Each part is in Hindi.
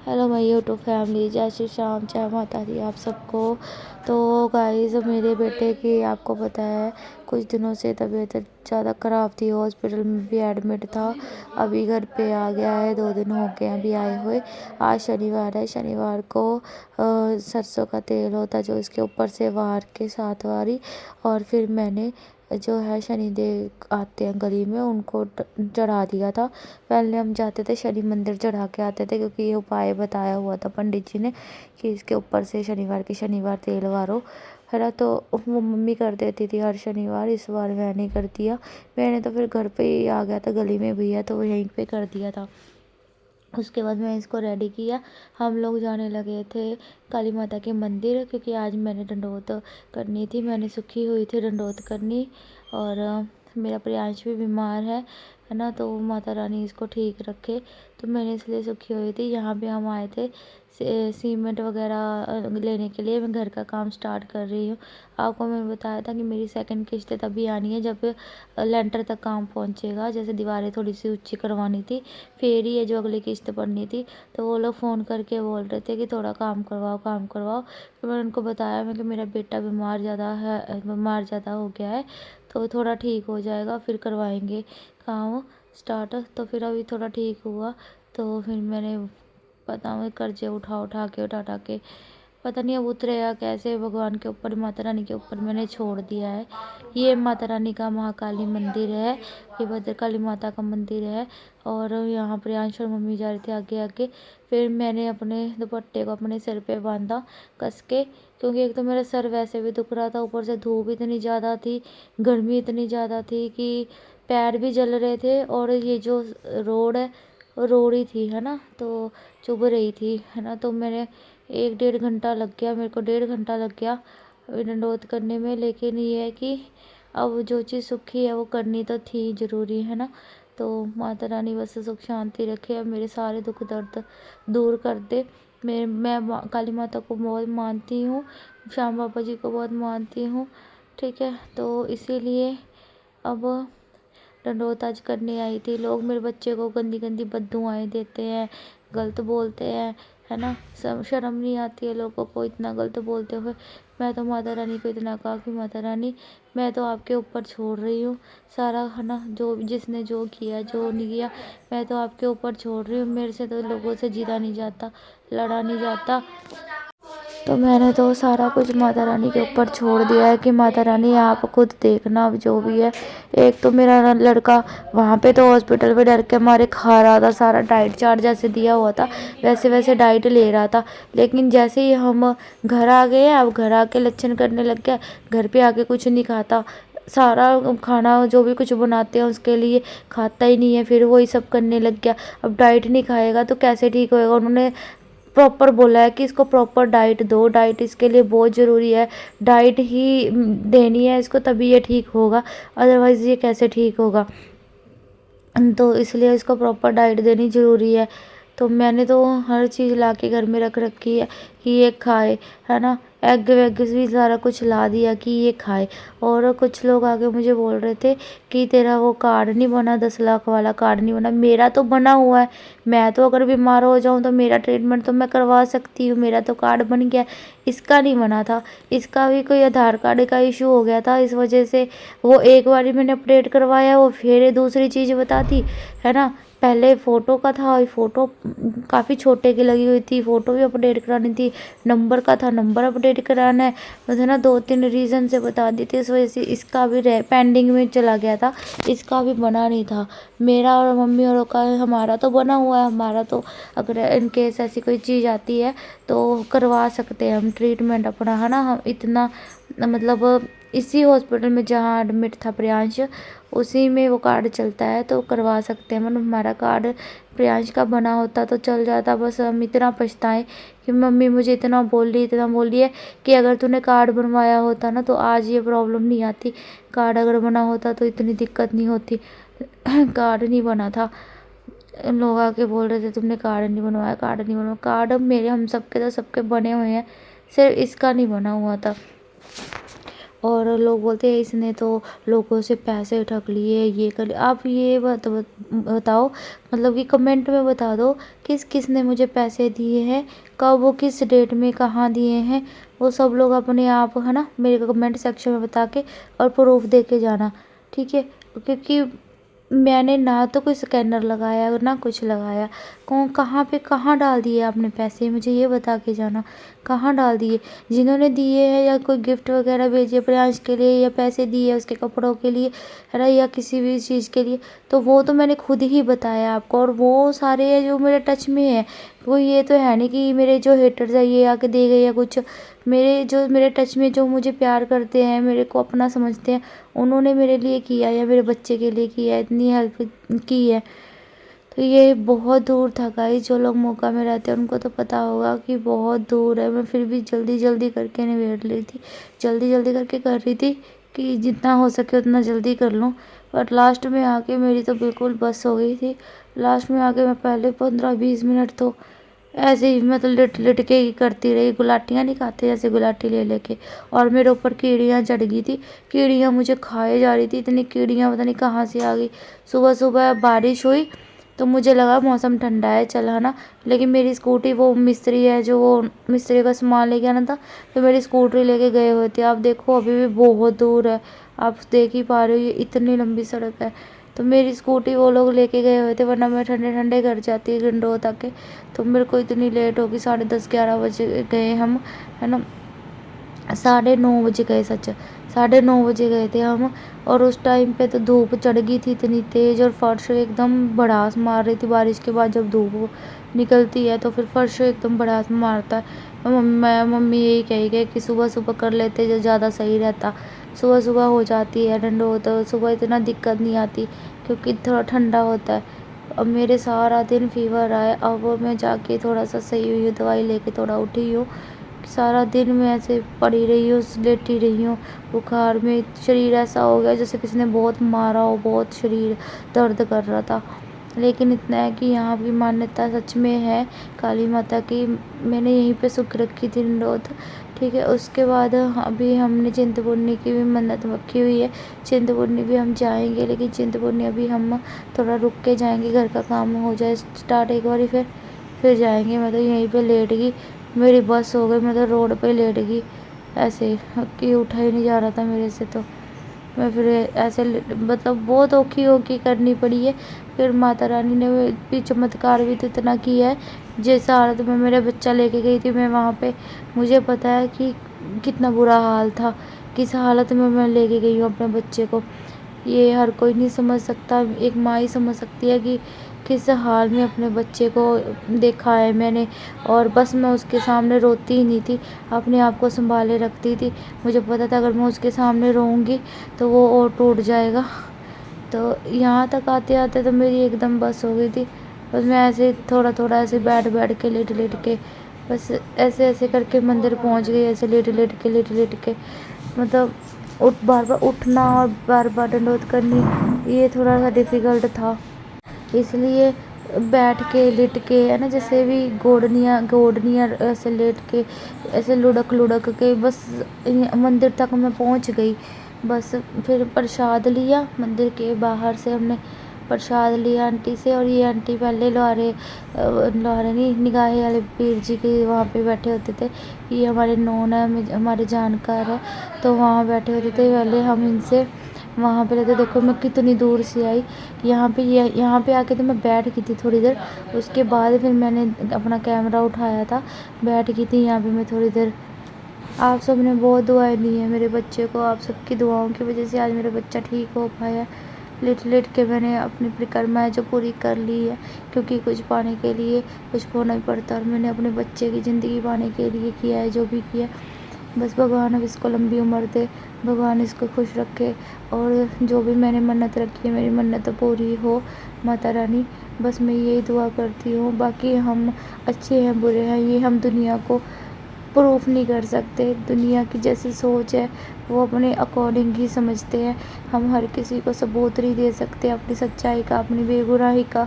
हेलो माय यूट्यूब फैमिली, जय श्री श्याम, जय माता दी आप सबको। तो गाइस, मेरे बेटे की आपको पता है कुछ दिनों से तबीयत ज़्यादा ख़राब थी, हॉस्पिटल में भी एडमिट था। अभी घर पे आ गया है, 2 दिन हो गए अभी आए हुए। आज शनिवार है, शनिवार को सरसों का तेल होता है जो इसके ऊपर से वार के 7 बारी, और फिर मैंने जो है शनिदेव आते हैं गली में उनको चढ़ा दिया था। पहले हम जाते थे शनि मंदिर चढ़ा के आते थे, क्योंकि ये उपाय बताया हुआ था पंडित जी ने कि इसके ऊपर से शनिवार के शनिवार तेल वारो, है ना। तो वो मम्मी कर देती थी हर शनिवार, इस बार मैंने कर दिया। मैंने तो फिर घर पे ही आ गया था, गली में भैया तो यहीं पे कर दिया था। उसके बाद मैं इसको रेडी किया। हम लोग जाने लगे थे काली माता के मंदिर, क्योंकि आज मैंने डंडोत करनी थी, मैंने सूखी हुई थी डंडोत करनी। और मेरा प्रियांश भी बीमार है ना, तो माता रानी इसको ठीक रखे, तो मैंने इसलिए सूखी हुई थी। यहाँ पे हम आए थे सीमेंट वगैरह लेने के लिए। मैं घर का काम स्टार्ट कर रही हूँ। आपको मैंने बताया था कि मेरी सेकंड किस्त तभी आनी है जब लेंटर तक काम पहुँचेगा। जैसे दीवारें थोड़ी सी ऊंची करवानी थी, फिर ही ये जो अगली किस्त पड़नी थी। तो वो लोग फ़ोन करके बोल रहे थे कि थोड़ा काम करवाओ काम करवाओ। फिर मैंने उनको बताया मैं कि मेरा बेटा बीमार ज़्यादा हो गया है, तो थोड़ा ठीक हो जाएगा फिर करवाएंगे काम स्टार्ट। तो फिर अभी थोड़ा ठीक हुआ, तो फिर मैंने पता नहीं कर्जे उठा के पता नहीं अब उतरेगा कैसे, भगवान के ऊपर माता रानी के ऊपर मैंने छोड़ दिया है। ये माता रानी का महाकाली मंदिर है, ये भद्रकाली माता का मंदिर है। और यहाँ प्रियांश और मम्मी जा रहे थे आगे आगे। फिर मैंने अपने दुपट्टे को अपने सिर पे बांधा कस के, क्योंकि एक तो मेरा सर वैसे भी दुख रहा था, ऊपर से धूप इतनी ज़्यादा थी, गर्मी इतनी ज़्यादा थी कि पैर भी जल रहे थे। और ये जो रोड है वो रोड़ी थी, है ना, तो चुभ रही थी, है ना। तो मैंने 1-1.5 घंटा लग गया, मेरे को 1.5 घंटा लग गया डंडोत करने में। लेकिन ये है कि अब जो चीज़ सुखी है वो करनी तो थी ज़रूरी, है ना। तो माता रानी बस सुख शांति रखे, अब मेरे सारे दुख दर्द दूर कर दे। मैं काली माता को बहुत मानती हूँ, श्याम बाबा जी को बहुत मानती हूँ, ठीक है। तो इसीलिए अब डंडोत आज करने आई थी। लोग मेरे बच्चे को गंदी गंदी बददुआएं देते हैं, गलत बोलते हैं, है ना। सब शर्म नहीं आती है लोगों को इतना गलत बोलते हुए। मैं तो माता रानी को इतना कहा कि माता रानी मैं तो आपके ऊपर छोड़ रही हूँ सारा, है ना, जो जिसने जो किया जो नहीं किया मैं तो आपके ऊपर छोड़ रही हूँ। मेरे से तो लोगों से जीता नहीं जाता, लड़ा नहीं जाता। तो मैंने तो सारा कुछ माता रानी के ऊपर छोड़ दिया है कि माता रानी आप खुद देखना अब जो भी है। एक तो मेरा लड़का वहाँ पे तो हॉस्पिटल में डर के मारे खा रहा था, सारा डाइट चार्ट जैसे दिया हुआ था वैसे वैसे डाइट ले रहा था। लेकिन जैसे ही हम घर आ गए, अब घर आके लक्षण करने लग गया, घर पे आके कुछ नहीं खाता, सारा खाना जो भी कुछ बनाते हैं उसके लिए खाता ही नहीं है, फिर वही सब करने लग गया। अब डाइट नहीं खाएगा तो कैसे ठीक होएगा। उन्होंने प्रॉपर बोला है कि इसको प्रॉपर डाइट दो, डाइट इसके लिए बहुत ज़रूरी है, डाइट ही देनी है इसको तभी ये ठीक होगा, अदरवाइज़ ये कैसे ठीक होगा। तो इसलिए इसको प्रॉपर डाइट देनी ज़रूरी है। तो मैंने तो हर चीज़ ला के घर में रख रखी है कि ये खाए, है ना। एग वेग भी सारा कुछ ला दिया कि ये खाए। और कुछ लोग आके मुझे बोल रहे थे कि तेरा वो कार्ड नहीं बना, 10 लाख वाला कार्ड नहीं बना। मेरा तो बना हुआ है, मैं तो अगर बीमार हो जाऊं तो मेरा ट्रीटमेंट तो मैं करवा सकती हूँ, मेरा तो कार्ड बन गया। इसका नहीं बना था, इसका भी कोई आधार कार्ड का इशू हो गया था, इस वजह से वो एक बारी मैंने अपडेट करवाया, वो फिर दूसरी चीज़ बताती, है ना। पहले फ़ोटो का था और फ़ोटो काफ़ी छोटे की लगी हुई थी, फ़ोटो भी अपडेट करानी थी, नंबर का था नंबर अपडेट कराना है, बस, है ना। 2-3 रीज़न से बता दी थी, इस वजह से इसका भी पेंडिंग में चला गया था, इसका भी बना नहीं था। मेरा और मम्मी और का हमारा तो बना हुआ है, हमारा तो अगर इन केस ऐसी कोई चीज़ आती है तो करवा सकते हैं हम ट्रीटमेंट अपना, है ना। हम इतना मतलब इसी हॉस्पिटल में जहाँ एडमिट था प्रियांश, उसी में वो कार्ड चलता है तो करवा सकते हैं। मतलब हमारा कार्ड प्रियांश का बना होता तो चल जाता। बस हम इतना पछताएं कि मम्मी मुझे इतना बोल रही है कि अगर तूने कार्ड बनवाया होता ना तो आज ये प्रॉब्लम नहीं आती, कार्ड अगर बना होता तो इतनी दिक्कत नहीं होती। कार्ड नहीं बना था, लोग आके बोल रहे थे तुमने कार्ड नहीं बनवाया, कार्ड नहीं बनवाया। कार्ड मेरे हम सबके तो सबके बने हुए हैं, सिर्फ इसका नहीं बना हुआ था। और लोग बोलते हैं इसने तो लोगों से पैसे ठग लिए, ये कर लिया। आप ये बताओ, मतलब कि कमेंट में बता दो किसने मुझे पैसे दिए हैं, कब, वो किस डेट में, कहाँ दिए हैं, वो सब लोग अपने आप है ना मेरे को कमेंट सेक्शन में बता के और प्रूफ दे के जाना, ठीक है। क्योंकि मैंने ना तो कोई स्कैनर लगाया ना कुछ लगाया। कौन कहाँ पे कहाँ डाल दिए आपने पैसे, मुझे ये बता के जाना, कहाँ डाल दिए। जिन्होंने दिए हैं या कोई गिफ्ट वगैरह भेजे प्रियांश के लिए, या पैसे दिए उसके कपड़ों के लिए है ना, या किसी भी चीज़ के लिए, तो वो तो मैंने खुद ही बताया आपको। और वो सारे हैं जो मेरे टच में है, वो ये तो है नहीं कि मेरे जो हेटर्स है ये आके दे गए या कुछ। मेरे टच में जो मुझे प्यार करते हैं, मेरे को अपना समझते हैं, उन्होंने मेरे लिए किया या मेरे बच्चे के लिए किया, इतनी हेल्प की है। तो ये बहुत दूर था गाइस, जो लोग मौका में रहते हैं उनको तो पता होगा कि बहुत दूर है। मैं फिर भी जल्दी जल्दी करके निबेड़ ली थी, जल्दी जल्दी करके कर रही थी कि जितना हो सके उतना जल्दी कर लूँ। पर लास्ट में आके मेरी तो बिल्कुल बस हो गई थी। लास्ट में आके मैं पहले 15-20 मिनट तो ऐसे ही मतलब लिट लिट के ही करती रही, गुलाटियाँ नहीं खाते जैसे, गुलाटी ले लेके। और मेरे ऊपर कीड़ियाँ चढ़ गई थी, कीड़ियाँ मुझे खाए जा रही थी, इतनी कीड़ियाँ पता नहीं कहाँ से आ गई। सुबह सुबह बारिश हुई तो मुझे लगा मौसम ठंडा है चल है ना, लेकिन मेरी स्कूटी, वो मिस्त्री है जो वो मिस्त्री का सामान लेके आना था, तो मेरी स्कूटरी लेके गए हुए थे। आप देखो अभी भी बहुत दूर है, आप देख ही पा रहे हो ये इतनी लंबी सड़क है। तो मेरी स्कूटी वो लोग लेके गए हुए थे, वरना मैं ठंडे ठंडे घर जाती गंडो तक। तो मेरे को इतनी लेट होगी, 10:30-11 बजे गए हम है ना, 9:30 बजे गए, सच 9:30 बजे गए थे हम। और उस टाइम पे तो धूप चढ़ गई थी इतनी तेज़, और फर्श एकदम भड़ास मार रही थी। बारिश के बाद जब धूप निकलती है तो फिर फर्श एकदम भड़ास मारता है। मम्मी यही कही कि सुबह सुबह कर लेते जो ज़्यादा सही रहता। सुबह सुबह हो जाती है ठंडो, तो सुबह इतना दिक्कत नहीं आती क्योंकि थोड़ा ठंडा होता है। अब मेरे सारा दिन फीवर आया, अब मैं जाके थोड़ा सा सही हुई हूँ, दवाई लेके थोड़ा उठी हूँ। सारा दिन मैं ऐसे पड़ी रही हूँ, लेटी रही हूँ बुखार में। शरीर ऐसा हो गया जैसे किसी ने बहुत मारा हो, बहुत शरीर दर्द कर रहा था। लेकिन इतना है कि यहाँ की मान्यता सच में है काली माता की। मैंने यहीं पे सुख रखी थी निरोध, ठीक है। उसके बाद अभी हमने चिंतपूर्णी की भी मन्नत रखी हुई है, चिंतपूर्णी भी हम जाएंगे। लेकिन चिंतपूर्णी अभी हम थोड़ा रुक के जाएंगे, घर का काम हो जाए स्टार्ट एक बारी, फिर जाएंगे। मैं तो यहीं पे लेट गई, मेरी बस हो गई, मैं तो रोड पे लेट गई ऐसे कि उठा ही नहीं जा रहा था मेरे से। तो मैं फिर ऐसे मतलब बहुत औखी औखी करनी पड़ी है। फिर माता रानी ने भी चमत्कार भी तो इतना किया है। जिस हालत में मेरा बच्चा लेके गई थी मैं वहाँ पे, मुझे पता है कि कितना बुरा हाल था, किस हालत में मैं लेके गई हूँ अपने बच्चे को। ये हर कोई नहीं समझ सकता, एक माँ ही समझ सकती है कि किस हाल में अपने बच्चे को देखा है मैंने। और बस मैं उसके सामने रोती ही नहीं थी, अपने आप को संभाले रखती थी। मुझे पता था अगर मैं उसके सामने रोऊंगी तो वो और टूट जाएगा। तो यहाँ तक आते आते तो मेरी एकदम बस हो गई थी। बस मैं ऐसे थोड़ा थोड़ा ऐसे बैठ बैठ के लेट लेट के बस ऐसे ऐसे करके मंदिर पहुँच गई, ऐसे लेट लेट के मतलब बार बार उठना और बार बार दंडोत करनी, ये थोड़ा सा डिफ़िकल्ट था। इसलिए बैठ के लेट के है ना, जैसे भी गोडनिया ऐसे लेट के ऐसे लुढ़क लुढ़क के बस मंदिर तक मैं पहुंच गई। बस फिर प्रसाद लिया मंदिर के बाहर से, हमने प्रसाद लिया आंटी से। और ये आंटी पहले लोहारे नहीं, निगाहे वाले पीर जी के वहाँ पे बैठे होते थे। ये हमारे नॉन है, हमारे जानकार है, तो वहाँ बैठे होते थे पहले। हम इनसे वहाँ पे रहते। देखो मैं कितनी दूर से आई, यहाँ पे आके तो मैं बैठ गई थी थोड़ी देर। उसके बाद फिर मैंने अपना कैमरा उठाया था, बैठ गई थी यहाँ पे मैं थोड़ी देर। आप सब ने बहुत दुआएं दी हैं मेरे बच्चे को, आप सबकी दुआओं की वजह से आज मेरा बच्चा ठीक हो पाया। लेट लेट के मैंने अपनी परिक्रमाएं जो पूरी कर ली है, क्योंकि कुछ पाने के लिए कुछ खोना ही पड़ता है, और मैंने अपने बच्चे की ज़िंदगी पाने के लिए किया है जो भी किया। बस भगवान अब इसको लंबी उम्र दे, भगवान इसको खुश रखे, और जो भी मैंने मन्नत रखी है मेरी मन्नत पूरी हो माता रानी। बस मैं यही दुआ करती हूँ। बाकी हम अच्छे हैं बुरे हैं ये हम दुनिया को प्रूफ नहीं कर सकते। दुनिया की जैसी सोच है वो अपने अकॉर्डिंग ही समझते हैं। हम हर किसी को सबूत नहीं दे सकते अपनी सच्चाई का, अपनी बेगुनाही का।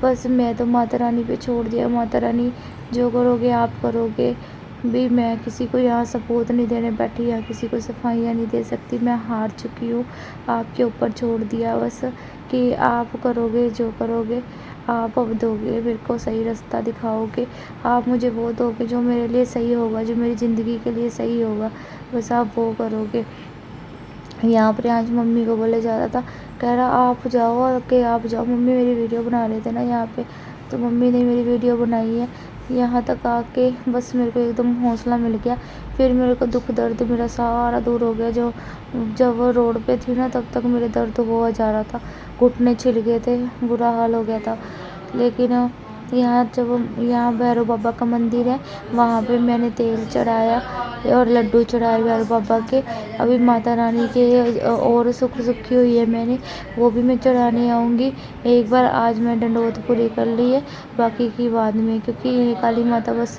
बस मैं तो माता रानी पे छोड़ दिया, माता रानी जो करोगे आप करोगे, भी मैं किसी को यहाँ सपोर्ट नहीं देने बैठी या किसी को सफाइयाँ नहीं दे सकती। मैं हार चुकी हूँ, आपके ऊपर छोड़ दिया बस कि आप करोगे जो करोगे। आप अब दोगे मेरे को सही रास्ता दिखाओगे, आप मुझे वो दोगे जो मेरे लिए सही होगा, जो मेरी ज़िंदगी के लिए सही होगा, बस आप वो करोगे। यहाँ पर आज मम्मी को बोले जा रहा था, कह रहा आप जाओ कि आप जाओ, मम्मी मेरी वीडियो बना रहे थे ना यहाँ पे, तो मम्मी ने मेरी वीडियो बनाई है। यहाँ तक आके बस मेरे को एकदम हौसला मिल गया, फिर मेरे को दुख दर्द मेरा सारा दूर हो गया। जो जब वो रोड पे थी ना, तब तक मेरे दर्द हुआ जा रहा था, घुटने छिल गए थे, बुरा हाल हो गया था। लेकिन यहाँ जब यहाँ भैरव बाबा का मंदिर है, वहाँ पे मैंने तेल चढ़ाया और लड्डू चढ़ाए भैरव बाबा के। अभी माता रानी के और सुख सुखी हुई है मैंने, वो भी मैं चढ़ाने आऊँगी। एक बार आज मैं डंडौत पूरी कर ली है, बाकी की बाद में, क्योंकि ये काली माता बस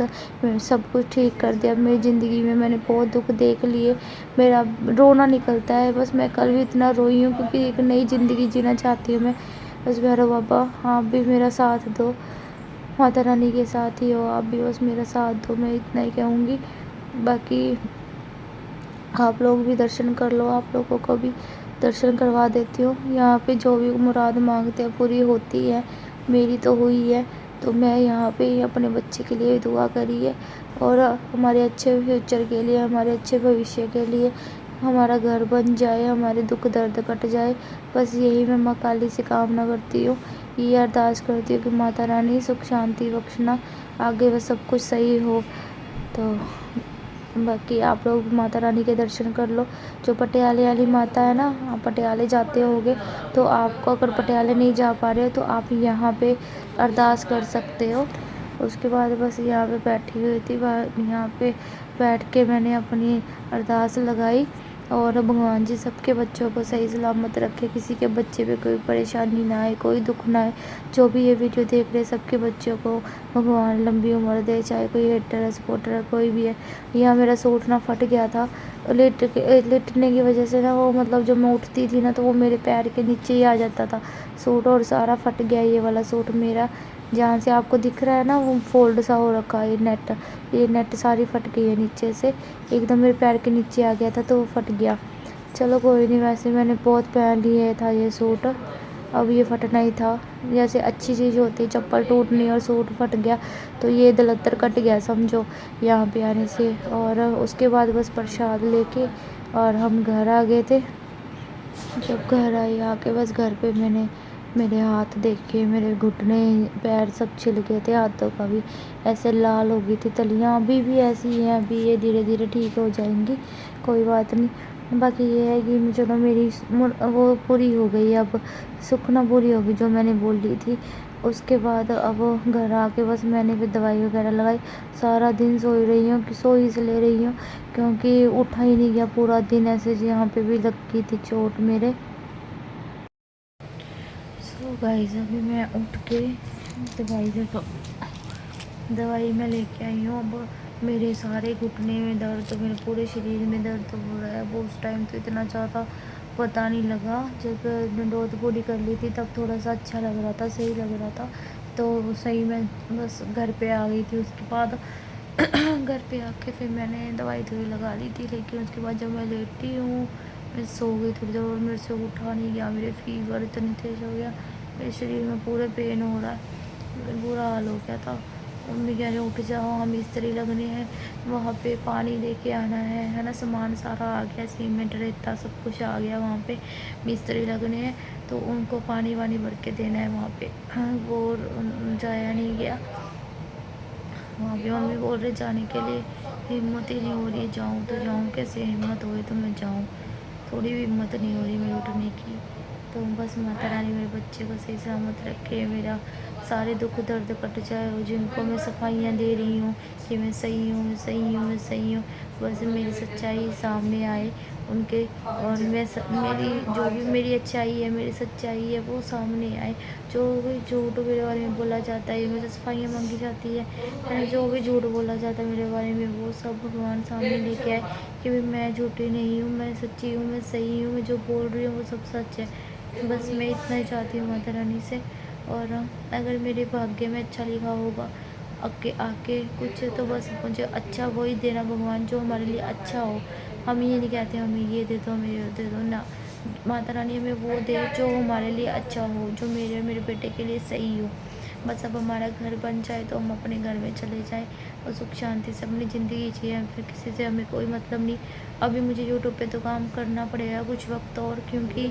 सब कुछ ठीक कर दिया। मेरी ज़िंदगी में मैंने बहुत दुख देख लिए, मेरा रोना निकलता है बस। मैं कल भी इतना रोई हूँ क्योंकि एक नई ज़िंदगी जीना चाहती हूँ मैं। बस भैरव बाबा आप भी मेरा साथ दो, माता रानी के साथ ही हो आप भी, बस मेरा साथ दो, मैं इतना ही कहूँगी। बाकी आप लोग भी दर्शन कर लो, आप लोगों को भी दर्शन करवा देती हूँ। यहाँ पे जो भी मुराद मांगते हैं पूरी होती है, मेरी तो हुई है। तो मैं यहाँ पे अपने बच्चे के लिए दुआ करी है, और हमारे अच्छे फ्यूचर के लिए, हमारे अच्छे भविष्य के लिए, हमारा घर बन जाए, हमारे दुख दर्द कट जाए, बस यही मैं माँ काली से कामना करती हूँ। ये अरदास करती हूँ कि माता रानी सुख शांति बख्शना, आगे बस सब कुछ सही हो। तो बाकी आप लोग माता रानी के दर्शन कर लो। जो पटियाले वाली माता है ना, आप पटियाले जाते होगे, तो आपको अगर पटियाले नहीं जा पा रहे हो तो आप यहाँ पे अरदास कर सकते हो। उसके बाद बस यहाँ पे बैठी हुई थी, यहाँ पे बैठ के मैंने अपनी अरदास लगाई, और भगवान जी सबके बच्चों को सही सलामत रखे, किसी के बच्चे पे कोई परेशानी ना आए, कोई दुख ना आए। जो भी ये वीडियो देख रहे सबके बच्चों को भगवान लंबी उम्र दे, चाहे कोई हेटर है, सपोर्टर है, कोई भी है। यहाँ मेरा सूट ना फट गया था, लेटने की वजह से ना, वो मतलब जब मैं उठती थी ना तो वो मेरे पैर के नीचे ही आ जाता था सूट, और सारा फट गया ये वाला सूट मेरा। जहाँ से आपको दिख रहा है ना, वो फोल्ड सा हो रखा है ये नेट सारी फट गई है नीचे से, एकदम मेरे पैर के नीचे आ गया था तो वो फट गया। चलो कोई नहीं, वैसे मैंने बहुत पहन लिया था ये सूट, अब ये फटना ही था। जैसे अच्छी चीज़ होती है, चप्पल टूटनी और सूट फट गया, तो ये दलदर कट गया समझो यहाँ पे आने से। और उसके बाद बस प्रसाद लेके और हम घर आ गए थे। जब घर आई आके बस घर पे मैंने मेरे हाथ देखे, मेरे घुटने पैर सब छिल गए थे, हाथों का भी ऐसे लाल हो गई थी तलियाँ, अभी भी ऐसी हैं, अभी ये धीरे धीरे ठीक हो जाएंगी, कोई बात नहीं। बाकी ये है कि चलो मेरी वो पूरी हो गई, अब सुखना पूरी होगी जो मैंने बोल ली थी। उसके बाद अब घर आके बस मैंने फिर दवाई वगैरह लगाई, सारा दिन सोई रही हूँ, कि सोई इसलिए रही हूँ क्योंकि उठा ही नहीं गया पूरा दिन, ऐसे यहाँ पे भी लग गई थी चोट मेरे। सो गाइस अभी मैं उठ के दवाई मैं लेके आई हूँ। अब मेरे सारे घुटने में दर्द, मेरे पूरे शरीर में दर्द हो रहा है। वो उस टाइम तो इतना ज़्यादा पता नहीं लगा, जब डंडौत पूरी कर ली थी तब थोड़ा सा अच्छा लग रहा था, सही लग रहा था। तो सही मैं बस घर पे आ गई थी। उसके बाद घर पे आके फिर मैंने दवाई लगा ली थी, लेकिन उसके बाद जब मैं लेटी हूँ, मैं सो गई थोड़ी देर और मेरे से उठा नहीं गया। मेरे फीवर इतनी तेज़ हो गया, मेरे शरीर में पूरे पेन हो रहा है, बुरा हाल हो गया था। मम्मी कह रही उठ जाओ, हम मिस्त्री लगने हैं, वहाँ पे पानी लेके आना है ना, सामान सारा आ गया, सीमेंट रेता सब कुछ आ गया, वहाँ पे मिस्त्री लगने हैं, तो उनको पानी वानी भर के देना है वहाँ पे। वो जाया नहीं गया वहाँ पे। मम्मी बोल रहे जाने के लिए, हिम्मत ही नहीं हो रही है, जाऊँ तो जाऊँ कैसे, हिम्मत होए तो मैं जाऊँ, थोड़ी भी हिम्मत नहीं हो रही मेरी उठने की। तो बस माता रानी मेरे बच्चे को सही सलामत रखे, मेरा सारे दुख दर्द कट जाए, और जिनको मैं सफाइयाँ दे रही हूँ कि मैं सही हूँ, मैं सही हूँ, मैं सही हूँ, बस मेरी सच्चाई सामने आए उनके, और मेरी जो भी मेरी अच्छाई है, मेरी सच्चाई है, वो सामने आए। जो भी झूठ मेरे बारे में बोला जाता है, मुझे सफाइयाँ मांगी जाती है, जो भी झूठ बोला जाता है मेरे बारे में, वो सब भगवान सामने लेके आए कि मैं झूठी नहीं हूँ, मैं सच्ची हूँ, मैं सही हूँ, मैं जो बोल रही हूँ वो सब सच है। बस मैं इतना ही चाहती हूँ माता रानी से। और अगर मेरे भाग्य में अच्छा लिखा होगा आगे आगे कुछ तो बस मुझे अच्छा वही देना भगवान, जो हमारे लिए अच्छा हो। हम ये नहीं कहते हमें ये दे दो, हमें ये दे दो ना। माता रानी हमें वो दे जो हमारे लिए अच्छा हो, जो मेरे मेरे बेटे के लिए सही हो। बस अब हमारा घर बन जाए तो हम अपने घर में चले जाएं और सुख शांति से अपनी ज़िंदगी जिए, फिर किसी से हमें कोई मतलब नहीं। अभी मुझे यूट्यूब पे तो काम करना पड़ेगा कुछ वक्त और, क्योंकि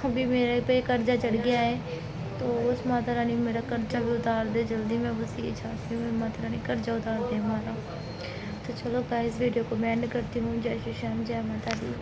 अभी मेरे पे कर्जा चढ़ गया है। तो बस माता रानी मेरा कर्जा भी उतार दे जल्दी, मैं बस ये चाहती हूँ माता रानी कर्जा उतार दे हमारा। तो चलो गाइस वीडियो को मैं एंड करती हूँ। जय श्री श्याम, जय माता दी।